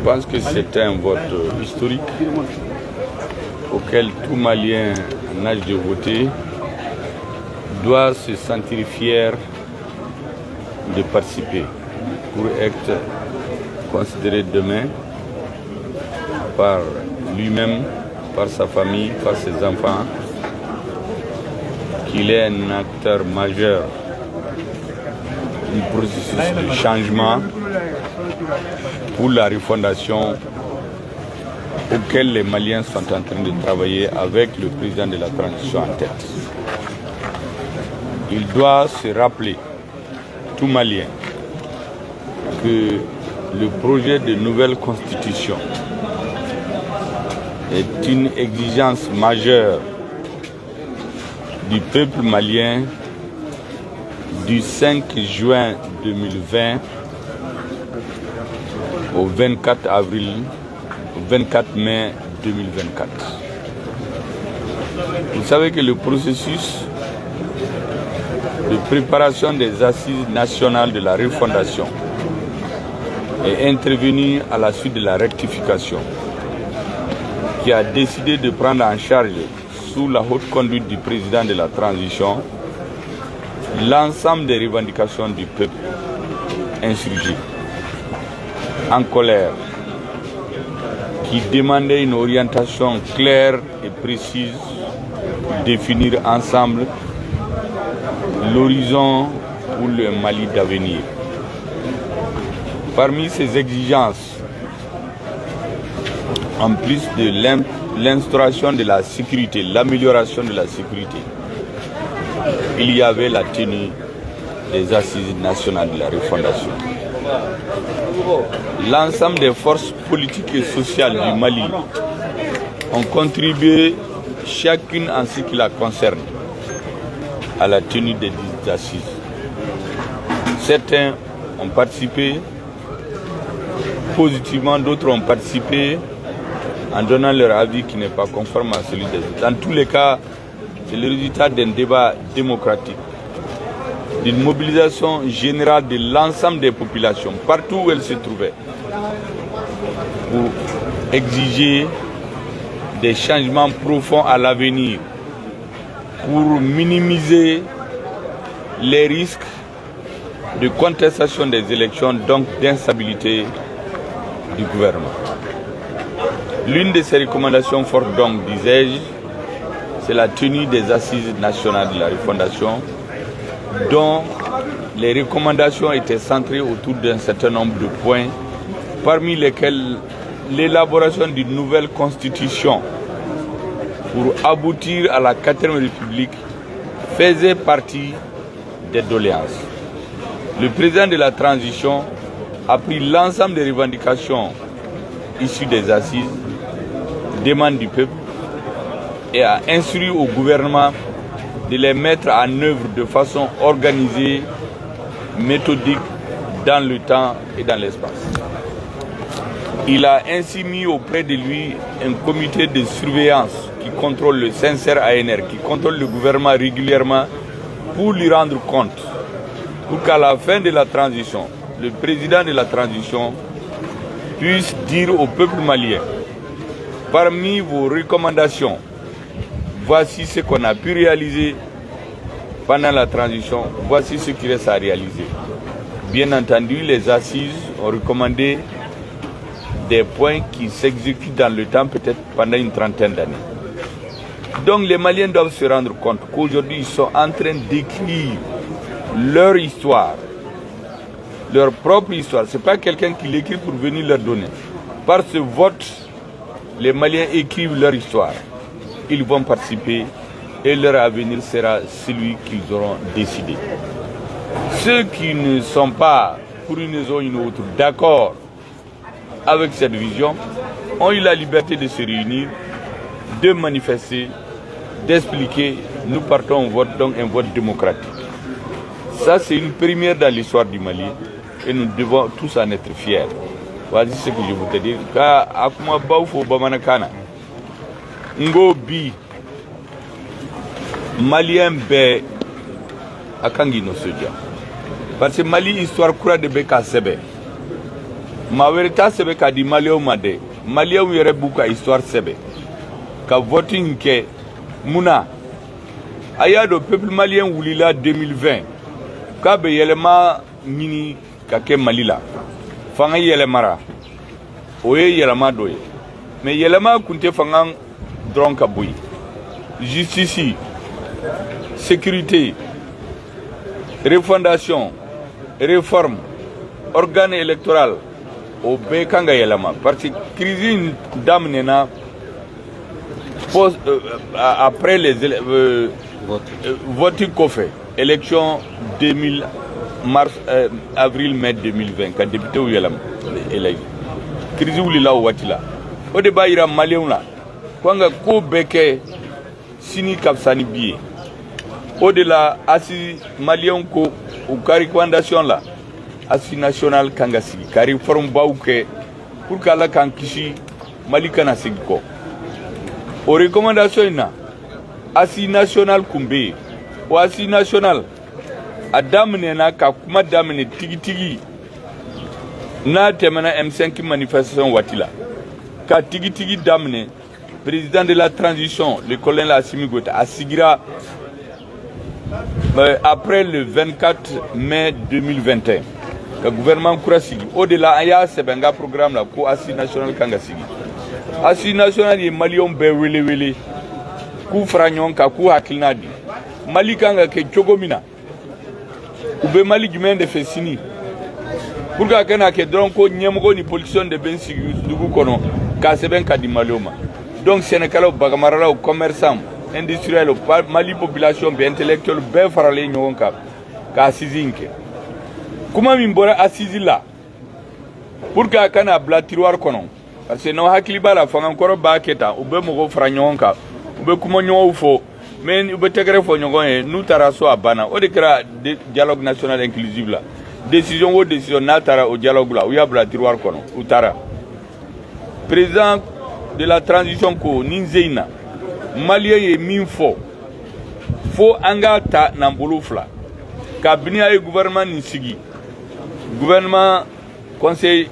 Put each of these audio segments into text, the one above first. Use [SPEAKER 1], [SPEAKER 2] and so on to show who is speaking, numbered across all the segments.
[SPEAKER 1] pense que c'est un vote historique auquel tout Malien en âge de voter doit se sentir fier de participer pour être considéré demain par lui-même, par sa famille, par ses enfants, qu'il est un acteur majeur du processus de changement pour la refondation auquel les Maliens sont en train de travailler avec le président de la transition en tête. Il doit se rappeler, tout Malien, que le projet de nouvelle constitution est une exigence majeure du peuple malien du 5 juin 2020 au 24 mai 2024. Vous savez que le processus de préparation des assises nationales de la refondation est intervenu à la suite de la rectification qui a décidé de prendre en charge sous la haute conduite du président de la transition l'ensemble des revendications du peuple insurgé, en colère, qui demandait une orientation claire et précise pour définir ensemble l'horizon pour le Mali d'avenir. Parmi ces exigences, en plus de l'instauration de la sécurité, l'amélioration de la sécurité, il y avait la tenue des assises nationales de la refondation. L'ensemble des forces politiques et sociales du Mali ont contribué, chacune en ce qui la concerne, à la tenue des assises. Certains ont participé positivement, d'autres ont participé en donnant leur avis qui n'est pas conforme à celui des autres. Dans tous les cas, c'est le résultat d'un débat démocratique, d'une mobilisation générale de l'ensemble des populations, partout où elles se trouvaient, pour exiger des changements profonds à l'avenir, pour minimiser les risques de contestation des élections, donc d'instabilité du gouvernement. L'une de ces recommandations fortes, donc, disais-je, c'est la tenue des assises nationales de la refondation, dont les recommandations étaient centrées autour d'un certain nombre de points, parmi lesquels l'élaboration d'une nouvelle constitution pour aboutir à la 4e République faisait partie des doléances. Le président de la transition a pris l'ensemble des revendications issues des assises, demandes du peuple, et a instruit au gouvernement de les mettre en œuvre de façon organisée, méthodique, dans le temps et dans l'espace. Il a ainsi mis auprès de lui un comité de surveillance qui contrôle le sincère ANR, qui contrôle le gouvernement régulièrement pour lui rendre compte, pour qu'à la fin de la transition, le président de la transition puisse dire au peuple malien, parmi vos recommandations, voici ce qu'on a pu réaliser pendant la transition, voici ce qui reste à réaliser. Bien entendu, les assises ont recommandé des points qui s'exécutent dans le temps, peut-être pendant une trentaine d'années. Donc les Maliens doivent se rendre compte qu'aujourd'hui, ils sont en train d'écrire leur histoire, leur propre histoire. Ce n'est pas quelqu'un qui l'écrit pour venir leur donner. Par ce vote, les Maliens écrivent leur histoire. Ils vont participer et leur avenir sera celui qu'ils auront décidé. Ceux qui ne sont pas, pour une raison ou une autre, d'accord avec cette vision, ont eu la liberté de se réunir, de manifester, d'expliquer. Nous partons au vote, donc un vote démocratique. Ça, c'est une première dans l'histoire du Mali et nous devons tous en être fiers. Voici ce que je voudrais dire. Ka akuma baufo bamanakana. Ngo bi Malien be akangi no soja. Parce que Mali histoire kura de beka sebe. ma verita sebe ka di Maliens made Maliens yere buka histoire sebe ka voting ke muna aya do peuple malien wulila 2020 ka be yelema mini ka ke Malila fanga yelemara oye yelema doye mais yelema kunte fanga dron ka boy justice sécurité refondation réforme organe électoral au bekanga yelema parce que crise damnena après les vote qu'on fait élection 2000 mars avril mai 2020 quand député ou yelam élève crise ou lila watila au débat ira malien là kwanga ko beke sini kapsani bié au delà assis malien ko ou kari fondation là assis national kangasi kari forum bauke pour kala kankishi malikana sigko aux recommandations na assis national kumbe ou assis national adamne na ka kuma damne tigi na temana M5 manifestation watila ka tigi damne président de la transition le colonel Assimi Goïta asigira après le 24 mai 2021 le gouvernement Kourasigi au-delà aya sebenga programme la ko assis national kangasigi assis national ye Maliens be wele ku franyon ka ku hakilnadi Mali kanga ke chogomina ube Mali jumen de fesini pour ka kana ke donc ko nyemgo ni politicien de bensigi dugu kono ka seben ka di Malioma donc Sénégal bagamara au commerçant industriel Mali population be intellectuel be farale nyon ka asizinke kuma mimbora asizila pour ka kana bla tiroir kono parce que no hakili bala fanga koro ba keta ube mo franyon ka ube kuma nyon fo mais ube tegre fo nyon e nous taraso abana o de kra dialogue national inclusif la décision natara au dialogue là où ya bla tiroir kono utara président de la transition ko ninzeina malien ye min fo anga ta nambulufla kabini ay gouvernement nisigi gouvernement conseil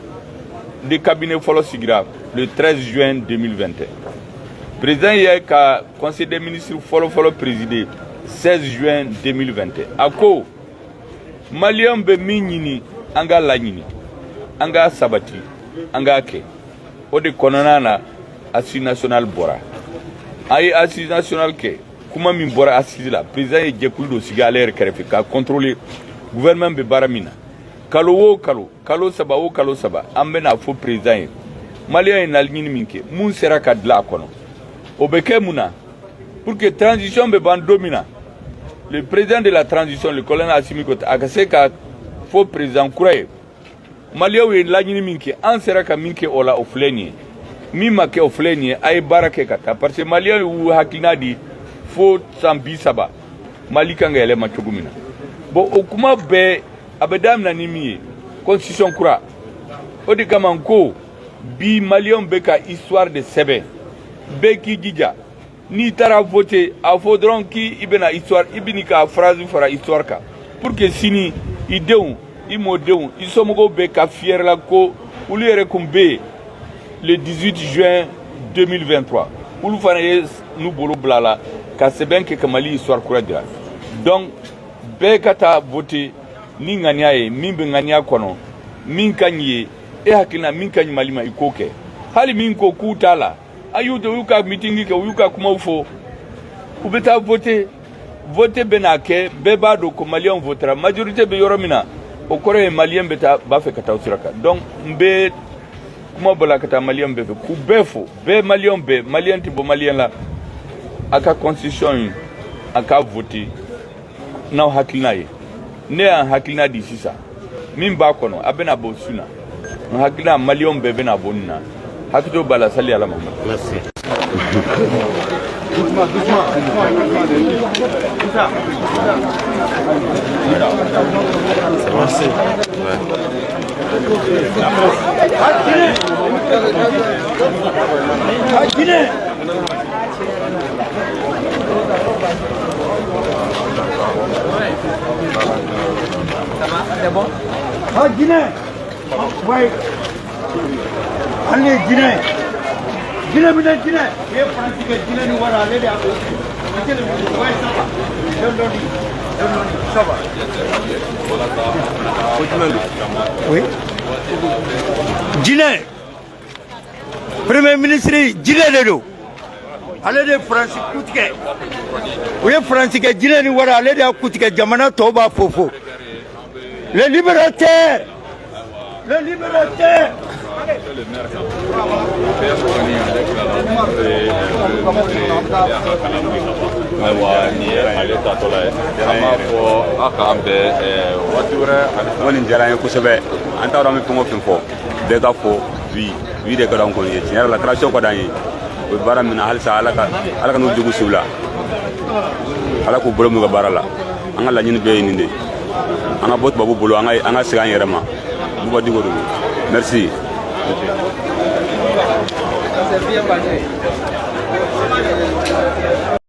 [SPEAKER 1] de cabinet folo sigira le 13 juin 2021 président hier ka conseil des ministres folo présidé 16 juin 2021 ako malien be minini anga lanyini anga sabati anga ke o de kononana assis national bora ay assis national ke kuma min bora assis la président ye jekulu do siga aller kerefe ka contrôler gouvernement be baramina kalo saba ambena fo président malien na lnyini minke mun sera kadla kono obeke muna pour que transition be ban domina le président de la transition le colonel Assimi Goïta akase ka fo président kuraye malien we la lnyini minke an sera ka minke ola ofleni mima ke ofleni ay barake kata parce que malien ou hakinadi fo sambi saba malika ngele machugumina bo okuma be abedam na nimiye constitution kura odi kamanko bi Maliens beka histoire de sebe beki jija ni tara voter a faudron ki ibena histoire ibinika phrase fara histoire ka pour que sini ideun imodeun isomogo beka fier la ko ulu kumbe le 18 juin 2023 ulu fana nous bolo blala ka seben ke kamali histoire kura dira donc bekata voter ni ngania ye min be ngania kono min kanye e hakina min kanyi malima ikoke hali min ko kutala ayudo yuka meeting ke yuka kuma ufo ubeta voter benake beba do ko malien votera majorité be yoromina o kore malien beta ba fe kata usiraka donc mbe kuma bala kata malien be ku befo be malien tibo malien la aka constitution aka voter na hakina ye ne an hakilina di sisa min ba kono abena bo suna hakilina Maliens be bena bonna hakito bala sali ala Muhammad merci doucement c'est
[SPEAKER 2] Ça va, c'est bon? Ah, Guinée! Ouais. Allez, Guinée. Guinée, Guinée, Guinée. Et Francis, Guinée, nous voilà, allez, là. Ça va. Oui. Guinée. Premier ministre, Guinée de nous. Allez, de Francis Koutike. Oui, Francis, Guinée, nous voilà, allez, là, Koutike, Jamana, Toba, Fofo. Les libérateurs. Les libérateurs.
[SPEAKER 1] Ayiwa nin ye ale tatɔla ye an b'a fɔ a k'an bɛn waati wɛrɛ
[SPEAKER 3] ko nin diyara an ye kosɛbɛ an t'a dɔn an bɛ fɛn o fɛn fɔ bɛɛ ka fɔ bi de ka d'an kɔni ye tiɲɛ yɛrɛ la transition ka d'an ye o ye baara min na halisa ala ka n'u jogo siw la ala k'u bolo mun ka baara la an ka laɲini bɛɛ ye nin de an ka bɔ tubabu bolo an ka segin an yɛrɛ ma Bouba Diko de don merci.